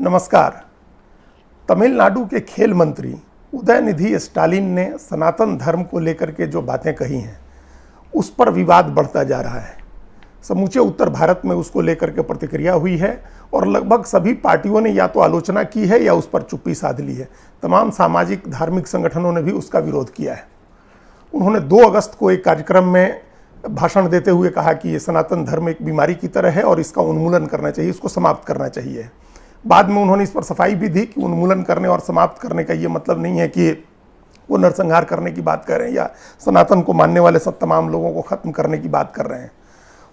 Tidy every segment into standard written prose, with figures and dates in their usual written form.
नमस्कार। तमिलनाडु के खेल मंत्री उदयनिधि स्टालिन ने सनातन धर्म को लेकर के जो बातें कही हैं उस पर विवाद बढ़ता जा रहा है। समूचे उत्तर भारत में उसको लेकर के प्रतिक्रिया हुई है और लगभग सभी पार्टियों ने या तो आलोचना की है या उस पर चुप्पी साध ली है। तमाम सामाजिक धार्मिक संगठनों ने भी उसका विरोध किया है। उन्होंने 2 अगस्त को एक कार्यक्रम में भाषण देते हुए कहा कि ये सनातन धर्म एक बीमारी की तरह है और इसका उन्मूलन करना चाहिए, इसको समाप्त करना चाहिए। बाद में उन्होंने इस पर सफाई भी दी कि उन्मूलन करने और समाप्त करने का ये मतलब नहीं है कि वो नरसंहार करने की बात कर रहे हैं या सनातन को मानने वाले सब तमाम लोगों को ख़त्म करने की बात कर रहे हैं।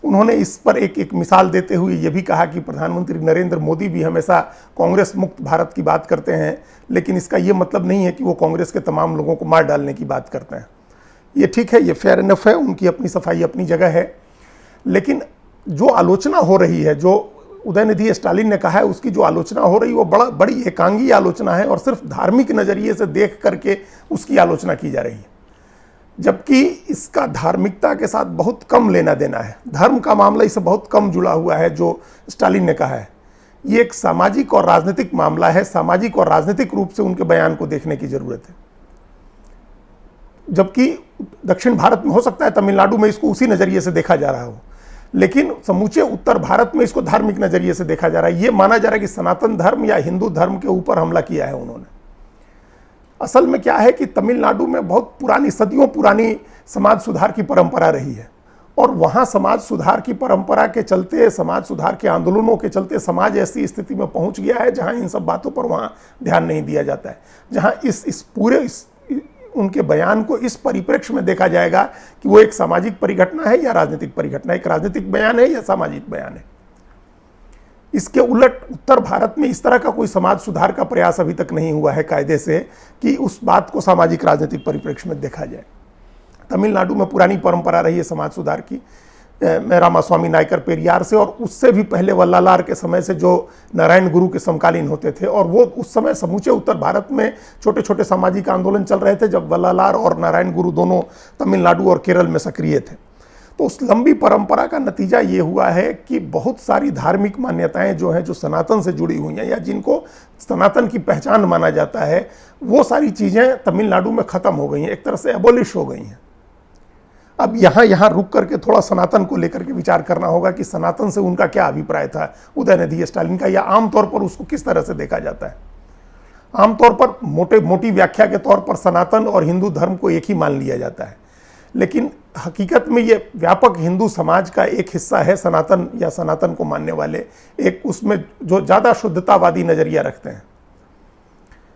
उन्होंने इस पर एक मिसाल देते हुए ये भी कहा कि प्रधानमंत्री नरेंद्र मोदी भी हमेशा कांग्रेस मुक्त भारत की बात करते हैं, लेकिन इसका ये मतलब नहीं है कि वो कांग्रेस के तमाम लोगों को मार डालने की बात करते हैं। ये ठीक है, ये फेयर इनफ है, उनकी अपनी सफाई अपनी जगह है। लेकिन जो आलोचना हो रही है, जो उदयनिधि स्टालिन ने कहा है, उसकी जो आलोचना हो रही है वो बड़ी एकांगी आलोचना है और सिर्फ धार्मिक नज़रिए से देख करके उसकी आलोचना की जा रही है, जबकि इसका धार्मिकता के साथ बहुत कम लेना देना है। धर्म का मामला इससे बहुत कम जुड़ा हुआ है। जो स्टालिन ने कहा है ये एक सामाजिक और राजनीतिक मामला है। सामाजिक और राजनीतिक रूप से उनके बयान को देखने की जरूरत है, जबकि दक्षिण भारत में हो सकता है तमिलनाडु में इसको उसी नज़रिए से देखा जा रहा हो, लेकिन समूचे उत्तर भारत में इसको धार्मिक नज़रिए से देखा जा रहा है। ये माना जा रहा है कि सनातन धर्म या हिंदू धर्म के ऊपर हमला किया है उन्होंने। असल में क्या है कि तमिलनाडु में बहुत पुरानी, सदियों पुरानी समाज सुधार की परंपरा रही है और वहाँ समाज सुधार की परंपरा के चलते, समाज सुधार के आंदोलनों के चलते समाज ऐसी स्थिति में पहुँच गया है जहाँ इन सब बातों पर वहाँ ध्यान नहीं दिया जाता है, जहाँ इस पूरे उनके बयान को इस परिप्रेक्ष्य में देखा जाएगा कि वो एक सामाजिक परिघटना है या राजनीतिक परिघटना, एक राजनीतिक बयान है या सामाजिक बयान है। इसके उलट उत्तर भारत में इस तरह का कोई समाज सुधार का प्रयास अभी तक नहीं हुआ है कायदे से कि उस बात को सामाजिक राजनीतिक परिप्रेक्ष्य में देखा जाए। तमिलनाडु में पुरानी परंपरा रही है समाज सुधार की, रामास्वामी नायकर पेरियार से, और उससे भी पहले वल्लालार के समय से जो नारायण गुरु के समकालीन होते थे। और वो उस समय समूचे उत्तर भारत में छोटे छोटे सामाजिक आंदोलन चल रहे थे जब वल्लालार और नारायण गुरु दोनों तमिलनाडु और केरल में सक्रिय थे। तो उस लंबी परंपरा का नतीजा ये हुआ है कि बहुत सारी धार्मिक मान्यताएं जो हैं, जो सनातन से जुड़ी हुई हैं या जिनको सनातन की पहचान माना जाता है, वो सारी चीज़ें तमिलनाडु में ख़त्म हो गई हैं, एक तरह से एबोलिश हो गई हैं। अब यहाँ रुक करके थोड़ा सनातन को लेकर के विचार करना होगा कि सनातन से उनका क्या अभिप्राय था उदयनिधि स्टालिन का, या आमतौर पर उसको किस तरह से देखा जाता है। आमतौर पर मोटी व्याख्या के तौर पर सनातन और हिंदू धर्म को एक ही मान लिया जाता है, लेकिन हकीकत में ये व्यापक हिंदू समाज का एक हिस्सा है सनातन या सनातन को मानने वाले, एक उसमें जो ज़्यादा शुद्धतावादी नज़रिया रखते हैं।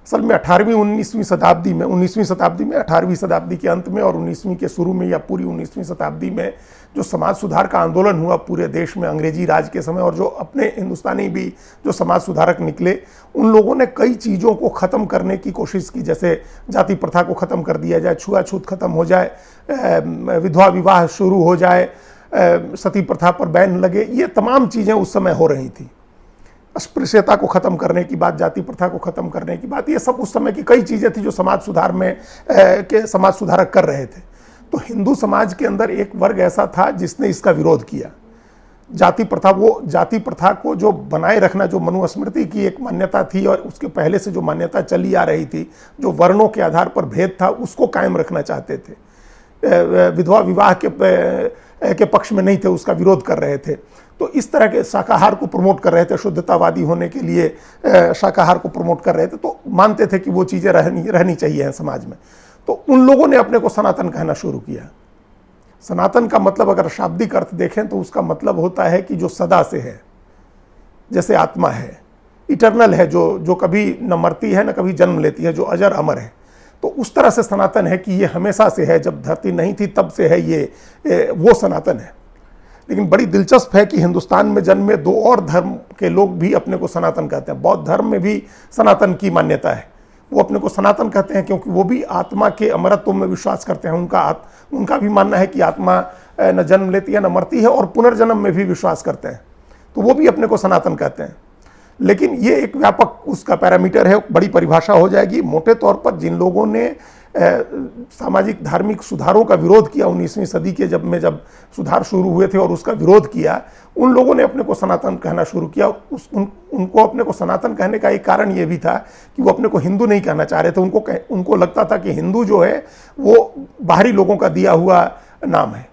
असल में 18वीं 19वीं शताब्दी में, 19वीं शताब्दी में, 18वीं शताब्दी के अंत में और 19वीं के शुरू में या पूरी 19वीं शताब्दी में जो समाज सुधार का आंदोलन हुआ पूरे देश में अंग्रेजी राज के समय, और जो अपने हिंदुस्तानी भी जो समाज सुधारक निकले, उन लोगों ने कई चीज़ों को ख़त्म करने की कोशिश की। जैसे जाति प्रथा को ख़त्म कर दिया जाए, छुआछूत ख़त्म हो जाए, विधवा विवाह शुरू हो जाए, सती प्रथा पर बैन लगे। ये तमाम चीज़ें उस समय हो रही थी। अस्पृश्यता को ख़त्म करने की बात, जाति प्रथा को ख़त्म करने की बात, ये सब उस समय की कई चीज़ें थी जो समाज सुधार में के समाज सुधारक कर रहे थे। तो हिंदू समाज के अंदर एक वर्ग ऐसा था जिसने इसका विरोध किया। जाति प्रथा, वो जाति प्रथा को जो बनाए रखना, जो मनुस्मृति की एक मान्यता थी और उसके पहले से जो मान्यता चली आ रही थी, जो वर्णों के आधार पर भेद था, उसको कायम रखना चाहते थे। विधवा विवाह के पक्ष में नहीं थे, उसका विरोध कर रहे थे। तो इस तरह के शाकाहार को प्रमोट कर रहे थे, शुद्धतावादी होने के लिए शाकाहार को प्रमोट कर रहे थे। तो मानते थे कि वो चीज़ें रहनी चाहिए समाज में। तो उन लोगों ने अपने को सनातन कहना शुरू किया। सनातन का मतलब अगर शाब्दिक अर्थ देखें तो उसका मतलब होता है कि जो सदा से है, जैसे आत्मा है, इटर्नल है, जो कभी न मरती है न कभी जन्म लेती है, जो अजर अमर है। तो उस तरह से सनातन है कि ये हमेशा से है, जब धरती नहीं थी तब से है, ये वो सनातन है। लेकिन बड़ी दिलचस्प है कि हिंदुस्तान में जन्मे 2 और धर्म के लोग भी अपने को सनातन कहते हैं। बौद्ध धर्म में भी सनातन की मान्यता है, वो अपने को सनातन कहते हैं क्योंकि वो भी आत्मा के अमरत्व में विश्वास करते हैं। उनका भी मानना है कि आत्मा न जन्म लेती है न मरती है, और पुनर्जन्म में भी विश्वास करते हैं। तो वो भी अपने को सनातन कहते हैं। लेकिन ये एक व्यापक उसका पैरामीटर है, बड़ी परिभाषा हो जाएगी। मोटे तौर पर जिन लोगों ने सामाजिक धार्मिक सुधारों का विरोध किया 19वीं सदी के जब सुधार शुरू हुए थे और उसका विरोध किया, उन लोगों ने अपने को सनातन कहना शुरू किया। उनको अपने को सनातन कहने का एक कारण ये भी था कि वो अपने को हिंदू नहीं कहना चाह रहे थे। उनको लगता था कि हिंदू जो है वो बाहरी लोगों का दिया हुआ नाम है।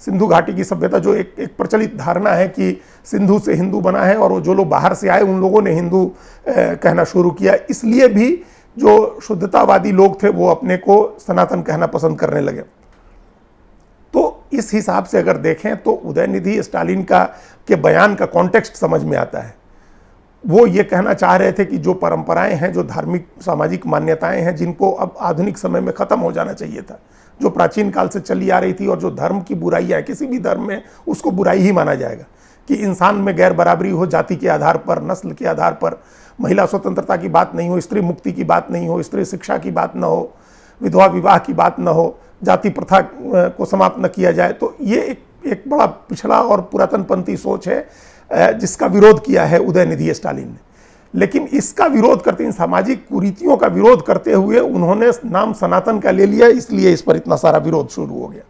सिंधु घाटी की सभ्यता जो एक प्रचलित धारणा है कि सिंधु से हिंदू बना है, और वो जो लोग बाहर से आए उन लोगों ने हिंदू कहना शुरू किया। इसलिए भी जो शुद्धतावादी लोग थे वो अपने को सनातन कहना पसंद करने लगे। तो इस हिसाब से अगर देखें तो उदयनिधि स्टालिन के बयान का कॉन्टेक्स्ट समझ में आता है। वो ये कहना चाह रहे थे कि जो परंपराएं हैं, जो धार्मिक सामाजिक मान्यताएं हैं, जिनको अब आधुनिक समय में ख़त्म हो जाना चाहिए था, जो प्राचीन काल से चली आ रही थी, और जो धर्म की बुराइयाँ हैं, किसी भी धर्म में उसको बुराई ही माना जाएगा कि इंसान में गैर बराबरी हो, जाति के आधार पर, नस्ल के आधार पर, महिला स्वतंत्रता की बात नहीं हो, स्त्री मुक्ति की बात नहीं हो, स्त्री शिक्षा की बात न हो, विधवा विवाह की बात न हो, जाति प्रथा को समाप्त न किया जाए। तो ये एक बड़ा पिछड़ा और पुरातनपंथी सोच है जिसका विरोध किया है उदयनिधि स्टालिन ने। लेकिन इसका विरोध करते, इन सामाजिक कुरीतियों का विरोध करते हुए उन्होंने नाम सनातन का ले लिया, इसलिए इस पर इतना सारा विरोध शुरू हो गया।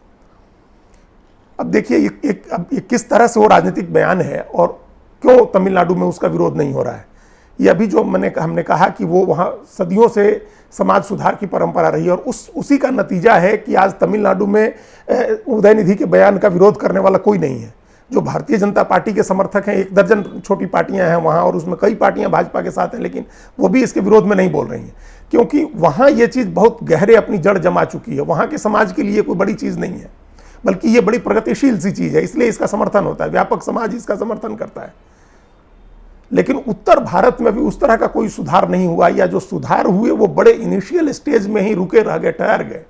अब देखिए ये किस तरह से वो राजनीतिक बयान है और क्यों तमिलनाडु में उसका विरोध नहीं हो रहा है। ये अभी जो हमने कहा कि वो वहाँ सदियों से समाज सुधार की परंपरा रही है, और उसी का नतीजा है कि आज तमिलनाडु में उदयनिधि के बयान का विरोध करने वाला कोई नहीं है। जो भारतीय जनता पार्टी के समर्थक हैं, 1 दर्जन छोटी पार्टियां हैं वहाँ, और उसमें कई पार्टियां भाजपा के साथ हैं, लेकिन वो भी इसके विरोध में नहीं बोल रही हैं, क्योंकि वहाँ ये चीज़ बहुत गहरे अपनी जड़ जमा चुकी है। वहाँ के समाज के लिए कोई बड़ी चीज़ नहीं है, बल्कि ये बड़ी प्रगतिशील सी चीज़ है, इसलिए इसका समर्थन होता है, व्यापक समाज इसका समर्थन करता है। लेकिन उत्तर भारत में भी उस तरह का कोई सुधार नहीं हुआ, या जो सुधार हुए वो बड़े इनिशियल स्टेज में ही रुके रह गए, ठहर गए।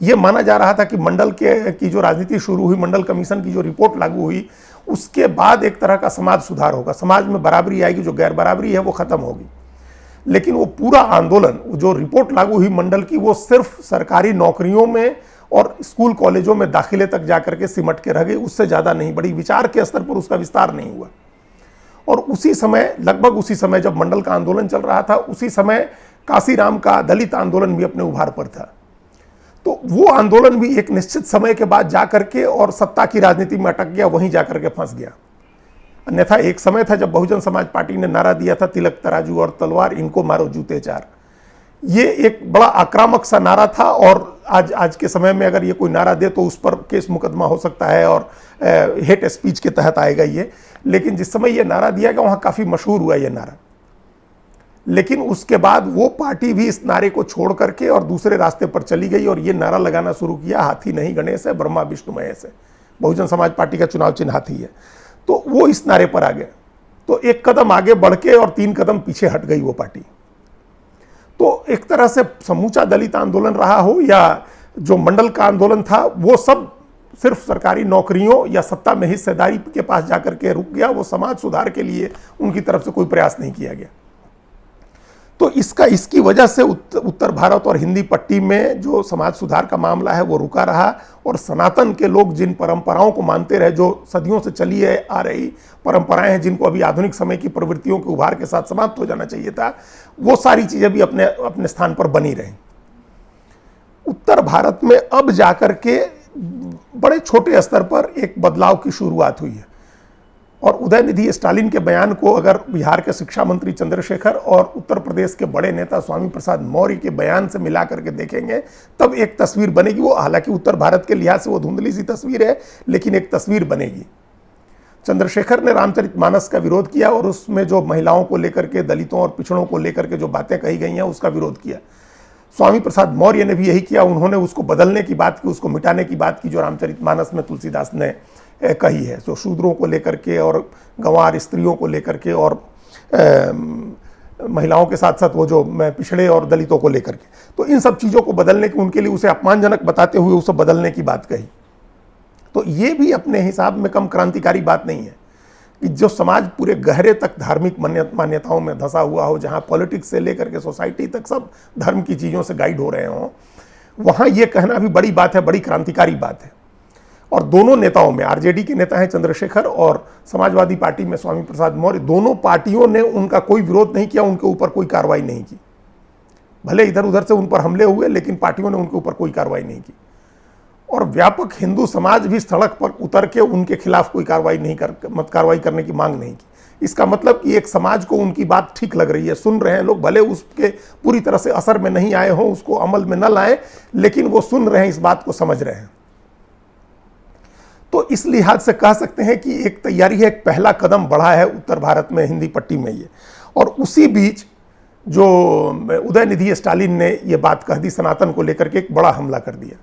ये माना जा रहा था कि मंडल की जो राजनीति शुरू हुई, मंडल कमीशन की जो रिपोर्ट लागू हुई, उसके बाद एक तरह का समाज सुधार होगा, समाज में बराबरी आएगी, जो गैर बराबरी है वो खत्म होगी। लेकिन वो पूरा आंदोलन, जो रिपोर्ट लागू हुई मंडल की, वो सिर्फ सरकारी नौकरियों में और स्कूल कॉलेजों में दाखिले तक जाकर के सिमट के रह गई, उससे ज़्यादा नहीं बढ़ी, विचार के स्तर पर उसका विस्तार नहीं हुआ। और उसी समय, लगभग उसी समय जब मंडल का आंदोलन चल रहा था, उसी समय काशीराम का दलित आंदोलन भी अपने उभार पर था। तो वो आंदोलन भी एक निश्चित समय के बाद जाकर के और सत्ता की राजनीति में अटक गया, वहीं जाकर के फंस गया। अन्यथा एक समय था जब बहुजन समाज पार्टी ने नारा दिया था, तिलक तराजू और तलवार, इनको मारो जूते चार। ये एक बड़ा आक्रामक सा नारा था, और आज के समय में अगर ये कोई नारा दे तो उस पर केस मुकदमा हो सकता है और हेट स्पीच के तहत आएगा ये। लेकिन जिस समय ये नारा दिया गया वहाँ काफ़ी मशहूर हुआ ये नारा। लेकिन उसके बाद वो पार्टी भी इस नारे को छोड़ करके और दूसरे रास्ते पर चली गई, और ये नारा लगाना शुरू किया, हाथी नहीं गणेश है, ब्रह्मा विष्णु महेश है। बहुजन समाज पार्टी का चुनाव चिन्ह हाथी है, तो वो इस नारे पर आ गए। तो 1 कदम आगे बढ़ के और 3 कदम पीछे हट गई वो पार्टी। तो एक तरह से समूचा दलित आंदोलन रहा हो या जो मंडल का आंदोलन था, वो सब सिर्फ सरकारी नौकरियों या सत्ता में हिस्सेदारी के पास जाकर के रुक गया। वो समाज सुधार के लिए उनकी तरफ से कोई प्रयास नहीं किया गया। तो इसकी वजह से उत्तर भारत और हिंदी पट्टी में जो समाज सुधार का मामला है वो रुका रहा, और सनातन के लोग जिन परंपराओं को मानते रहे, जो सदियों से चली आ रही परंपराएं हैं, जिनको अभी आधुनिक समय की प्रवृत्तियों के उभार के साथ समाप्त हो जाना चाहिए था, वो सारी चीज़ें भी अपने स्थान पर बनी रहीं। उत्तर भारत में अब जाकर के बड़े छोटे स्तर पर एक बदलाव की शुरुआत हुई है, और उदयनिधि स्टालिन के बयान को अगर बिहार के शिक्षा मंत्री चंद्रशेखर और उत्तर प्रदेश के बड़े नेता स्वामी प्रसाद मौर्य के बयान से मिला करके देखेंगे, तब एक तस्वीर बनेगी। वो हालांकि उत्तर भारत के लिहाज से वो धुंधली सी तस्वीर है, लेकिन एक तस्वीर बनेगी। चंद्रशेखर ने रामचरितमानस का विरोध किया, और उसमें जो महिलाओं को लेकर के, दलितों और पिछड़ों को लेकर के जो बातें कही गई हैं उसका विरोध किया। स्वामी प्रसाद मौर्य ने भी यही किया, उन्होंने उसको बदलने की बात की, उसको मिटाने की बात की, जो रामचरितमानस में तुलसीदास ने कही है, जो शूद्रों को लेकर के और गंवार स्त्रियों को लेकर के और महिलाओं के साथ साथ वो जो पिछड़े और दलितों को लेकर के, तो इन सब चीज़ों को बदलने की, उनके लिए उसे अपमानजनक बताते हुए उसे बदलने की बात कही। तो ये भी अपने हिसाब में कम क्रांतिकारी बात नहीं है कि जो समाज पूरे गहरे तक धार्मिक मान्यताओं में धंसा हुआ हो, जहाँ पॉलिटिक्स से लेकर के सोसाइटी तक सब धर्म की चीज़ों से गाइड हो रहे हों, वहाँ ये कहना भी बड़ी बात है, बड़ी क्रांतिकारी बात है। और दोनों नेताओं में, आरजेडी के नेता हैं चंद्रशेखर और समाजवादी पार्टी में स्वामी प्रसाद मौर्य, दोनों पार्टियों ने उनका कोई विरोध नहीं किया, उनके ऊपर कोई कार्रवाई नहीं की। भले इधर उधर से उन पर हमले हुए, लेकिन पार्टियों ने उनके ऊपर कोई कार्रवाई नहीं की। और व्यापक हिंदू समाज भी सड़क पर उतर के उनके खिलाफ कोई कार्रवाई करने की मांग नहीं की। इसका मतलब कि एक समाज को उनकी बात ठीक लग रही है, सुन रहे हैं लोग, भले उसके पूरी तरह से असर में नहीं आए हों, उसको अमल में न लाएं, लेकिन वो सुन रहे हैं, इस बात को समझ रहे हैं। तो इस लिहाज से कह सकते हैं कि एक तैयारी है, एक पहला कदम बढ़ा है उत्तर भारत में हिंदी पट्टी में ये। और उसी बीच जो उदयनिधि स्टालिन ने ये बात कह दी सनातन को लेकर के, एक बड़ा हमला कर दिया।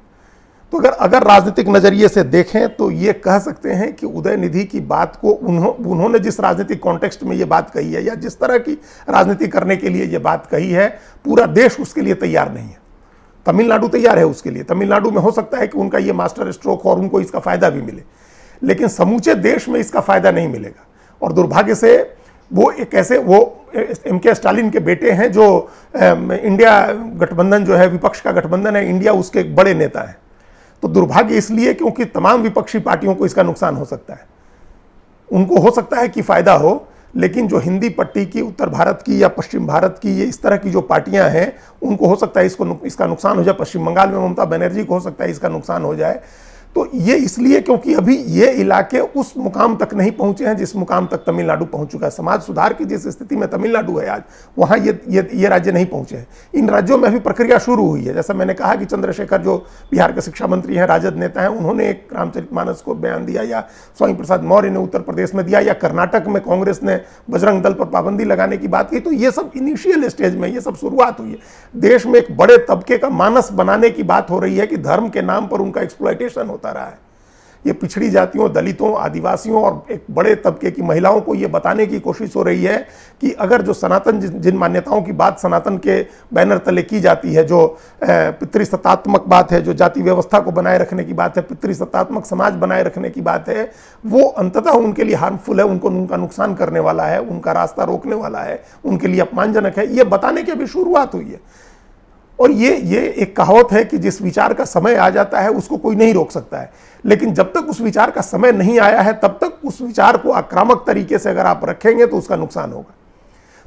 तो अगर राजनीतिक नजरिए से देखें तो ये कह सकते हैं कि उदयनिधि की बात को उन्होंने जिस राजनीतिक कॉन्टेक्स्ट में ये बात कही है, या जिस तरह की राजनीति करने के लिए ये बात कही है, पूरा देश उसके लिए तैयार नहीं है। तमिलनाडु तैयार है उसके लिए, तमिलनाडु में हो सकता है कि उनका ये मास्टर स्ट्रोक और उनको इसका फायदा भी मिले, लेकिन समूचे देश में इसका फायदा नहीं मिलेगा। और दुर्भाग्य से वो एक ऐसे एम.के. स्टालिन के बेटे हैं जो इंडिया गठबंधन जो है, विपक्ष का गठबंधन है इंडिया, उसके एक बड़े नेता हैं। तो दुर्भाग्य इसलिए क्योंकि तमाम विपक्षी पार्टियों को इसका नुकसान हो सकता है। उनको हो सकता है कि फायदा हो, लेकिन जो हिंदी पट्टी की उत्तर भारत की या पश्चिम भारत की ये इस तरह की जो पार्टियां हैं, उनको हो सकता है इसका नुकसान हो जाए। पश्चिम बंगाल में ममता बनर्जी को हो सकता है इसका नुकसान हो जाए। तो ये इसलिए क्योंकि अभी ये इलाके उस मुकाम तक नहीं पहुंचे हैं जिस मुकाम तक तमिलनाडु पहुंच चुका है। समाज सुधार की जिस स्थिति में तमिलनाडु है आज, वहां ये राज्य नहीं पहुंचे हैं। इन राज्यों में अभी प्रक्रिया शुरू हुई है। जैसा मैंने कहा कि चंद्रशेखर जो बिहार के शिक्षा मंत्री हैं, राजद नेता हैं, उन्होंने एक रामचरितमानस को बयान दिया, या स्वामी प्रसाद मौर्य ने उत्तर प्रदेश में दिया, या कर्नाटक में कांग्रेस ने बजरंग दल पर पाबंदी लगाने की बात की। तो ये सब इनिशियल स्टेज में, ये सब शुरुआत हुई है। देश में एक बड़े तबके का मानस बनाने की बात हो रही है कि धर्म के नाम पर उनका एक्सप्लॉयटेशन होता रहा है। ये पिछड़ी जातियों, दलितों, आदिवासियों और एक बड़े तबके की महिलाओं को ये बताने की कोशिश हो रही है कि अगर जो सनातन, जिन मान्यताओं की बात सनातन के बैनर तले की जाती है, जो पितृसत्तात्मक बात है, जो जाति व्यवस्था को बनाए रखने की बात है, पितृसत्तात्मक समाज बनाए रखने की बात है, वो अंततः उनके लिए हार्मफुल है, उनका नुकसान करने वाला है, उनका रास्ता रोकने वाला है, उनके लिए अपमानजनक है। ये बताने की अभी शुरुआत हुई है। और ये एक कहावत है कि जिस विचार का समय आ जाता है उसको कोई नहीं रोक सकता है, लेकिन जब तक उस विचार का समय नहीं आया है तब तक उस विचार को आक्रामक तरीके से अगर आप रखेंगे तो उसका नुकसान होगा।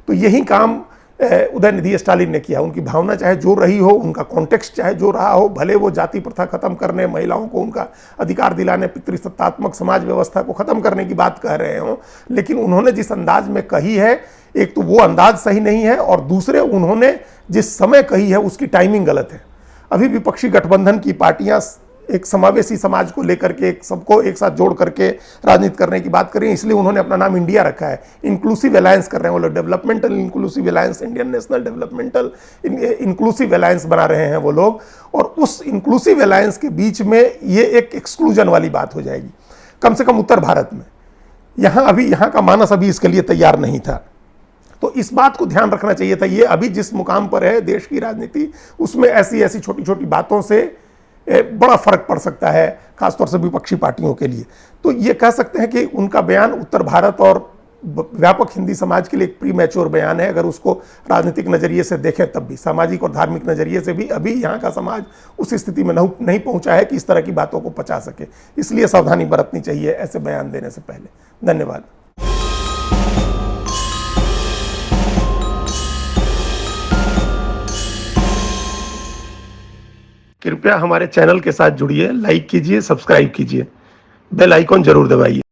तो यही काम उदयनिधि स्टालिन ने किया। उनकी भावना चाहे जो रही हो, उनका कॉन्टेक्स्ट चाहे जो रहा हो, भले वो जाति प्रथा खत्म करने, महिलाओं को उनका अधिकार दिलाने, पितृसत्तात्मक समाज व्यवस्था को खत्म करने की बात कह रहे हो, लेकिन उन्होंने जिस अंदाज में कही है, एक तो वो अंदाज सही नहीं है, और दूसरे उन्होंने जिस समय कही है उसकी टाइमिंग गलत है। अभी विपक्षी गठबंधन की पार्टियां एक समावेशी समाज को लेकर के सबको एक साथ जोड़ करके राजनीति करने की बात कर रही है, इसलिए उन्होंने अपना नाम इंडिया रखा है। इंक्लूसिव अलायंस कर रहे हैं वो लोग, developmental inclusive alliance, Indian national developmental inclusive alliance बना रहे हैं वो लोग। और उस इंक्लूसिव अलायंस के बीच में ये एक एक्सक्लूजन वाली बात हो जाएगी, कम से कम उत्तर भारत में। यहाँ का मानस अभी इसके लिए तैयार नहीं था। तो इस बात को ध्यान रखना चाहिए था। ये अभी जिस मुकाम पर है देश की राजनीति, उसमें ऐसी छोटी छोटी बातों से बड़ा फर्क पड़ सकता है, खासतौर से विपक्षी पार्टियों के लिए। तो ये कह सकते हैं कि उनका बयान उत्तर भारत और व्यापक हिंदी समाज के लिए एक प्री मैच्योर बयान है। अगर उसको राजनीतिक नजरिए से देखें तब भी, सामाजिक और धार्मिक नजरिए से भी अभी यहाँ का समाज उस स्थिति में नहीं पहुंचा है कि इस तरह की बातों को पचा सके। इसलिए सावधानी बरतनी चाहिए ऐसे बयान देने से पहले। धन्यवाद। कृपया हमारे चैनल के साथ जुड़िए, लाइक कीजिए, सब्सक्राइब कीजिए, बेल आइकॉन जरूर दबाइए।